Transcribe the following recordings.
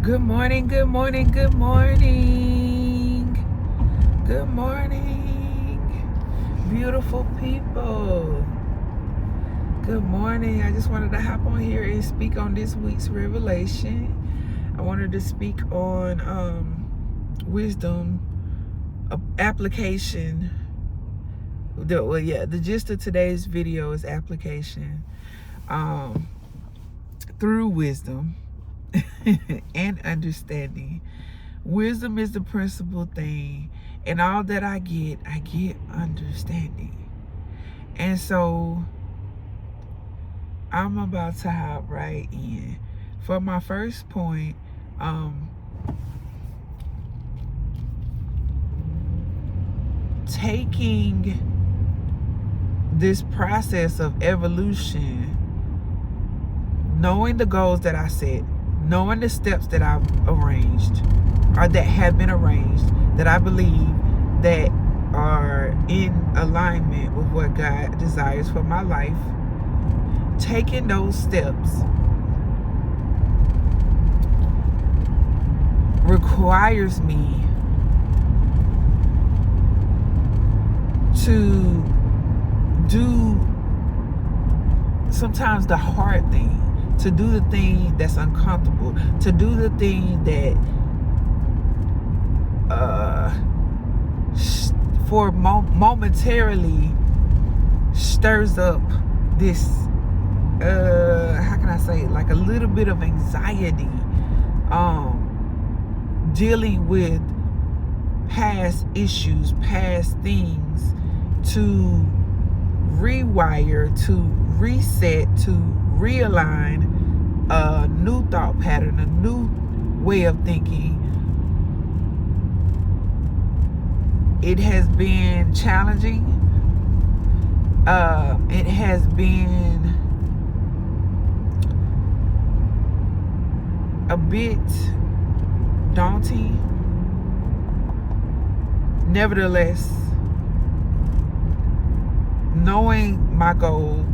Good morning, good morning, good morning. Good morning, beautiful people. Good morning. I just wanted to hop on here and speak on this week's revelation. I wanted to speak on wisdom application. The gist of today's video is application through wisdom and understanding. Wisdom is the principal thing, and all that I get understanding. And so I'm about to hop right in. For my first point, taking this process of evolution, knowing the goals that I set, knowing the steps that I've arranged, or that have been arranged, that I believe that are in alignment with what God desires for my life, taking those steps requires me to do sometimes the hard thing, to do the thing that's uncomfortable, to do the thing that for momentarily stirs up this how can I say it? Like a little bit of anxiety, dealing with past issues, past things, to rewire, to reset, to realign a new thought pattern, a new way of thinking. It has been challenging. It has been a bit daunting. Nevertheless, knowing my goal,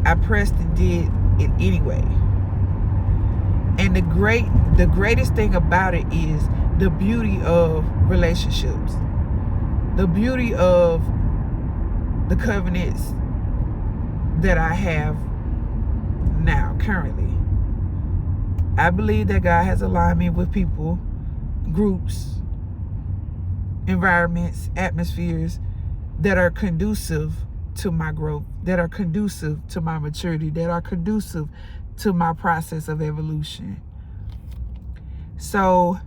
I pressed and did it anyway. And the greatest thing about it is the beauty of relationships, the beauty of the covenants that I have now, currently. I believe that God has aligned me with people, groups, environments, atmospheres that are conducive to my growth, that are conducive to my maturity, that are conducive to my process of evolution. So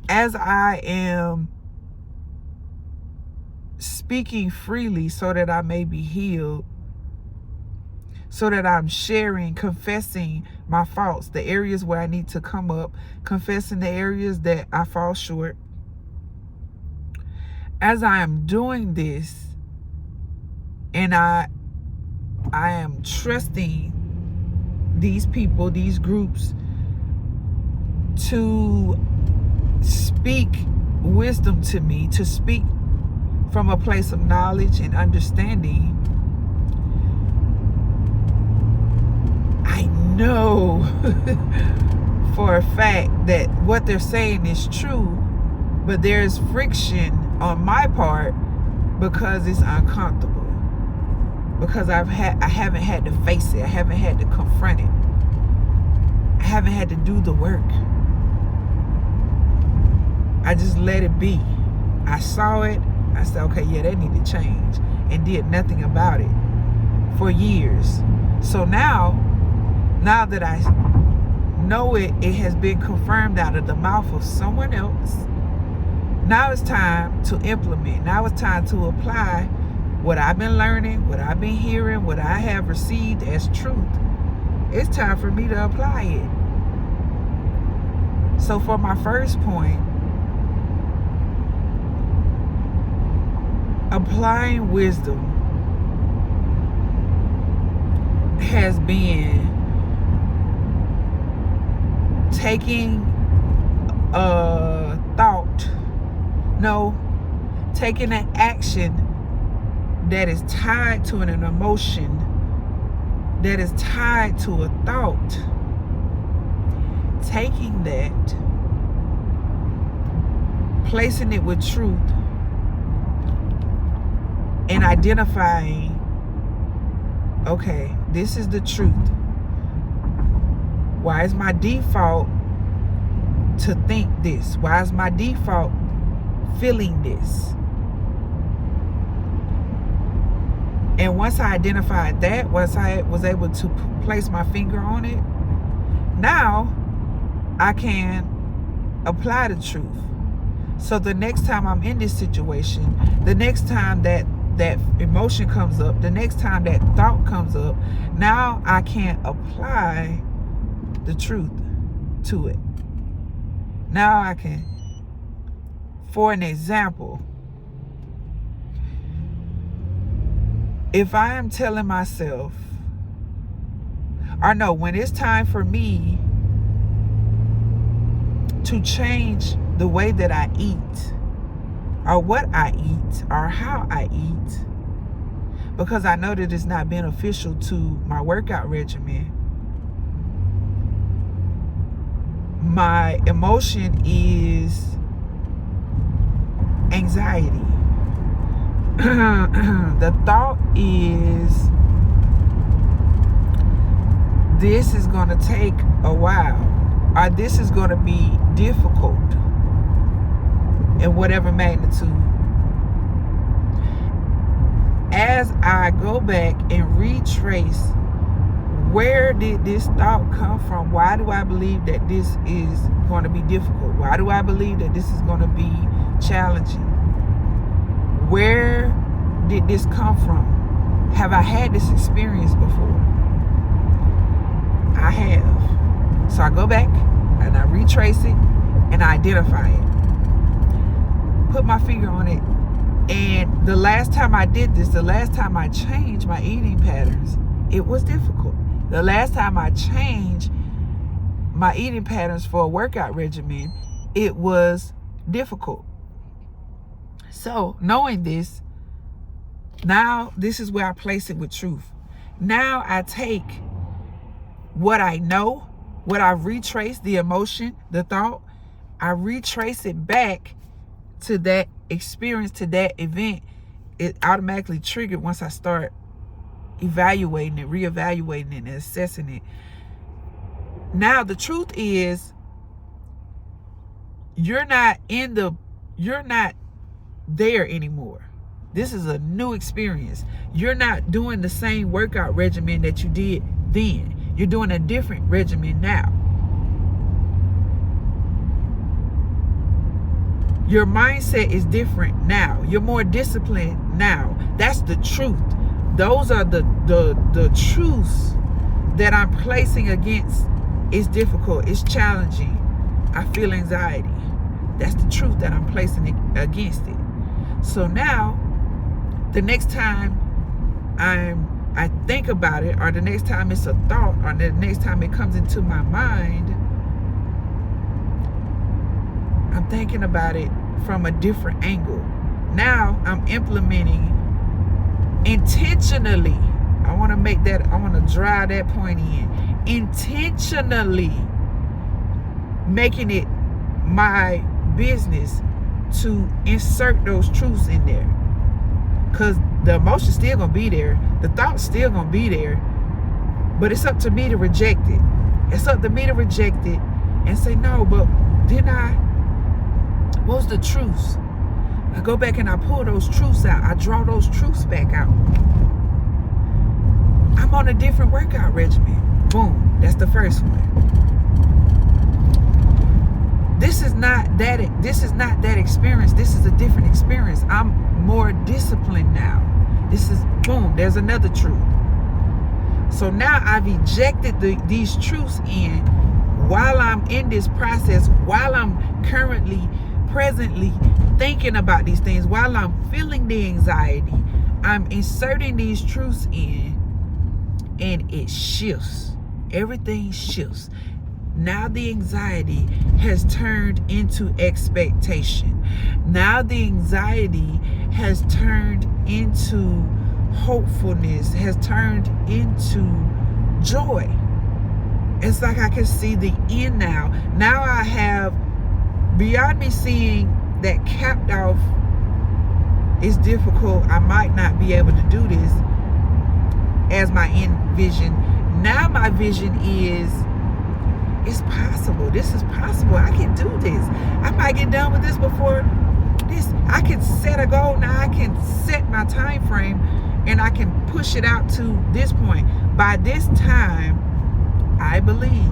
as I am speaking freely so that I may be healed, so that I'm sharing, confessing my faults, the areas where I need to come up, confessing the areas that I fall short. As I am doing this, and I am trusting these people, these groups, to speak wisdom to me, to speak from a place of knowledge and understanding, I know for a fact that what they're saying is true, but there's friction on my part because it's uncomfortable. Because I haven't had to face it. I haven't had to confront it. I haven't had to do the work. I just let it be. I saw it. I said, okay, yeah, that need to change, and did nothing about it for years. So now that I know it has been confirmed out of the mouth of someone else, now it's time to implement. Now it's time to apply what I've been learning, what I've been hearing, what I have received as truth. It's time for me to apply it. So for my first point, applying wisdom has been taking a thought, taking an action that is tied to an emotion, that is tied to a thought, taking that, placing it with truth, and identifying, okay, this is the truth. Why is my default to think this? Why is my default feeling this? And once I identified that, once I was able to place my finger on it, now I can apply the truth. So the next time I'm in this situation, the next time that emotion comes up, the next time that thought comes up, now I can apply the truth to it. Now I can, for an example, if I am telling myself, or no, when it's time for me to change the way that I eat, or what I eat, or how I eat, because I know that it's not beneficial to my workout regimen, my emotion is anxiety. The thought is, this is going to take a while, or this is going to be difficult in whatever magnitude. As I go back and retrace, where did this thought come from? Why do I believe that this is going to be difficult? Why do I believe that this is going to be challenging? Where did this come from? Have I had this experience before? I have. So I go back and I retrace it and I identify it. Put my finger on it. And the last time I did this, the last time I changed my eating patterns, it was difficult. The last time I changed my eating patterns for a workout regimen, it was difficult. So knowing this, now this is where I place it with truth. Now I take what I know, what I've retraced, the emotion, the thought, I retrace it back to that experience, to that event. It automatically triggered once I start evaluating it, reevaluating it, and assessing it. Now the truth is, you're not there anymore. This is a new experience. You're not doing the same workout regimen that you did then. You're doing a different regimen now. Your mindset is different now. You're more disciplined now. That's the truth. Those are the truths that I'm placing against. It's difficult. It's challenging. I feel anxiety. That's the truth that I'm placing against it. So now, the next time I think about it, or the next time it's a thought, or the next time it comes into my mind, I'm thinking about it from a different angle. Now I'm implementing intentionally. I want to drive that point in. Intentionally making it my business to insert those truths in there. Because the emotion's still going to be there. The thought's still going to be there. But it's up to me to reject it. It's up to me to reject it and say, no, but what's the truths? I go back and I pull those truths out. I draw those truths back out. I'm on a different workout regimen. Boom. That's the first one. This is not that experience. This is a different experience. I'm more disciplined now. This is, boom, there's another truth. So now I've ejected these truths in while I'm in this process, while I'm presently thinking about these things, while I'm feeling the anxiety. I'm inserting these truths in, and it shifts. Everything shifts. Now the anxiety has turned into expectation. Now the anxiety has turned into hopefulness, has turned into joy. It's like I can see the end now. Now I have, beyond me seeing that capped off is difficult, I might not be able to do this as my end vision. Now my vision is, it's possible. This is possible. I can do this. I might get done with this before this. I can set a goal now. I can set my time frame and I can push it out to this point. By this time, I believe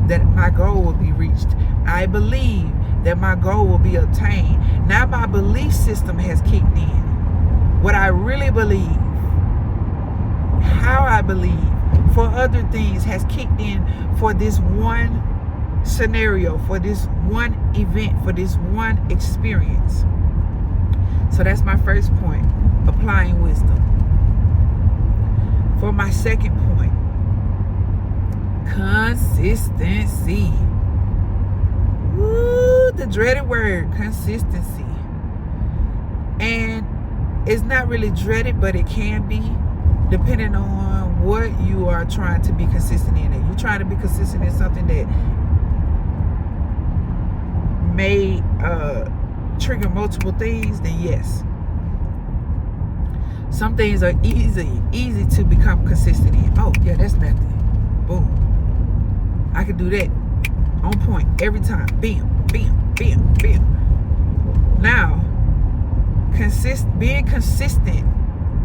that my goal will be reached. I believe that my goal will be obtained. Now my belief system has kicked in. What I really believe, how I believe for other things has kicked in for this one scenario, for this one event, for this one experience. So that's my first point, applying wisdom. For my second point, consistency. Woo, the dreaded word, consistency. And it's not really dreaded, but it can be, depending on what you are trying to be consistent in. If you're trying to be consistent in something that may trigger multiple things, then yes. Some things are easy to become consistent in. Oh, yeah, that's nothing. Boom. I can do that on point every time. Bam, bam, bam, bam. Now, being consistent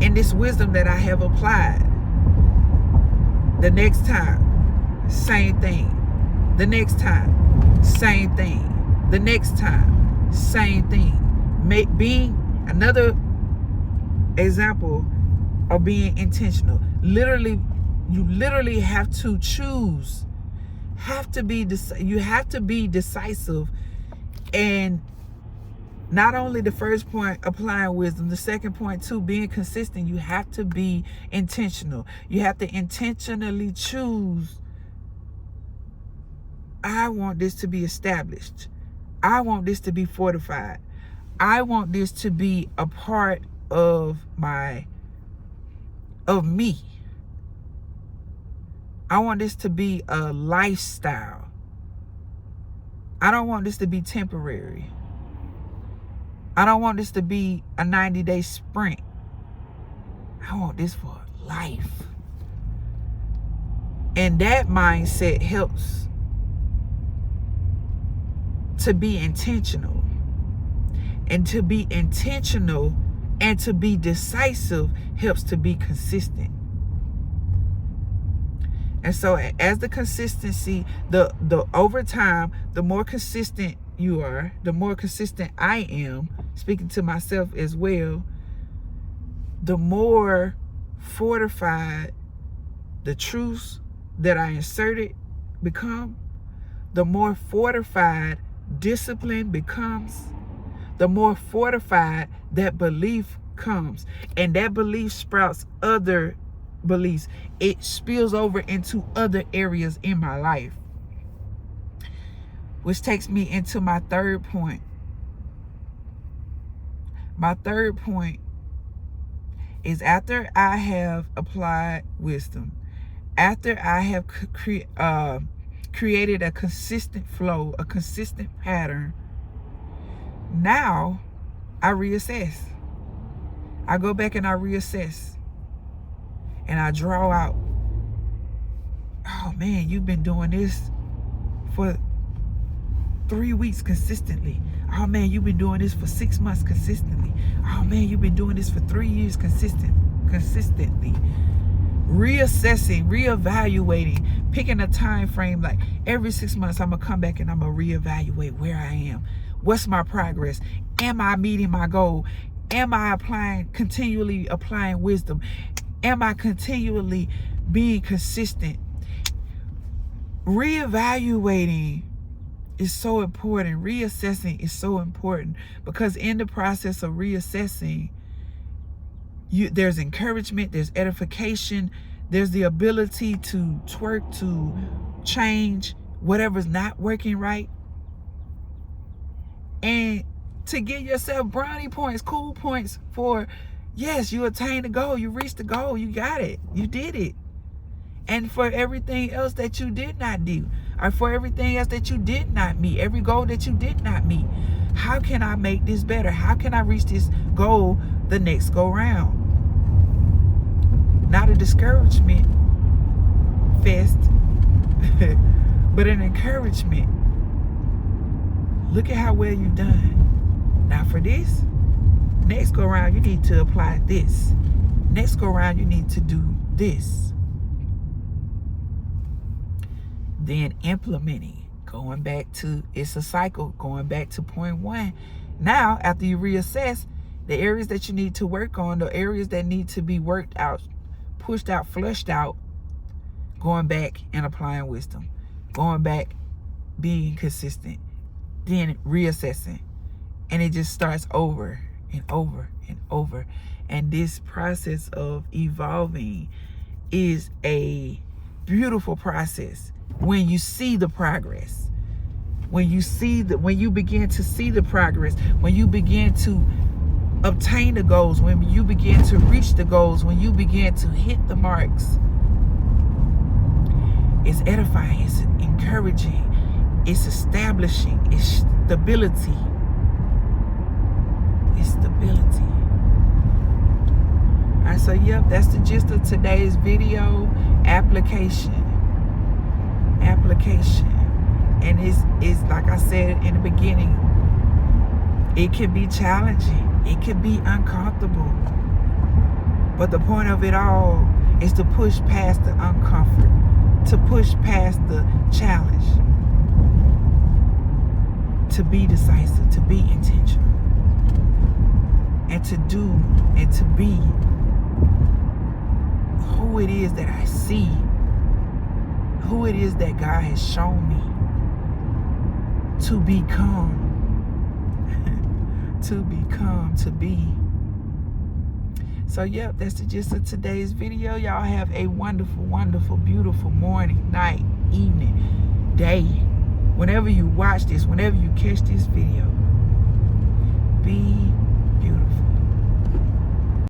in this wisdom that I have applied. The next time, same thing. The next time, same thing. The next time, same thing. Being another example of being intentional. You literally have to choose. You have to be decisive. And not only the first point, applying wisdom, the second point too, being consistent, you have to be intentional. You have to intentionally choose. I want this to be established. I want this to be fortified. I want this to be a part of me. I want this to be a lifestyle. I don't want this to be temporary. I don't want this to be a 90-day sprint. I want this for life. And that mindset helps to be intentional. And to be intentional and to be decisive helps to be consistent. And so as the consistency, the over time, the more consistent you are, the more consistent I am, speaking to myself as well, the more fortified the truths that I inserted become, the more fortified discipline becomes, the more fortified that belief comes. And that belief sprouts other beliefs. It spills over into other areas in my life. Which takes me into my third point. My third point is, after I have applied wisdom, after I have created a consistent flow, a consistent pattern, now I reassess. I go back and I reassess. And I draw out, oh man, you've been doing this for 3 weeks consistently. Oh man, you've been doing this for 6 months consistently. Oh man, you've been doing this for 3 years consistently. Reassessing, reevaluating, picking a time frame, like every 6 months I'm gonna come back and I'm gonna reevaluate where I am. What's my progress? Am I meeting my goal? Am I continually applying wisdom? Am I continually being consistent? Reevaluating is so important. Reassessing is so important, because in the process of reassessing, there's encouragement, there's edification, there's the ability to twerk, to change whatever's not working right, and to give yourself brownie points, cool points for, yes, you attained the goal, you reached the goal, you got it, you did it. And for everything else that you did not do, or for everything else that you did not meet, every goal that you did not meet, how can I make this better? How can I reach this goal the next go round? Not a discouragement fest, but an encouragement. Look at how well you've done. Now for this, next go round, you need to apply this. Next go round, you need to do this. Then implementing, going back to, it's a cycle, going back to point one. Now, after you reassess the areas that you need to work on, the areas that need to be worked out, pushed out, flushed out, going back and applying wisdom, going back, being consistent, then reassessing. And it just starts over and over and over. And this process of evolving is a beautiful process. When you see the progress, when you begin to see the progress, when you begin to obtain the goals, when you begin to reach the goals, when you begin to hit the marks, it's edifying, it's encouraging, it's establishing, it's stability. It's stability. All right, so yep, that's the gist of today's video. Application. And it's like I said in the beginning, it can be challenging, it can be uncomfortable, but the point of it all is to push past the uncomfort, to push past the challenge, to be decisive, to be intentional, and to do and to be who it is that I see, who it is that God has shown me to become, to be. So yep, that's the gist of today's video. Y'all have a wonderful, wonderful, beautiful morning, night, evening, day. Whenever you watch this, whenever you catch this video, be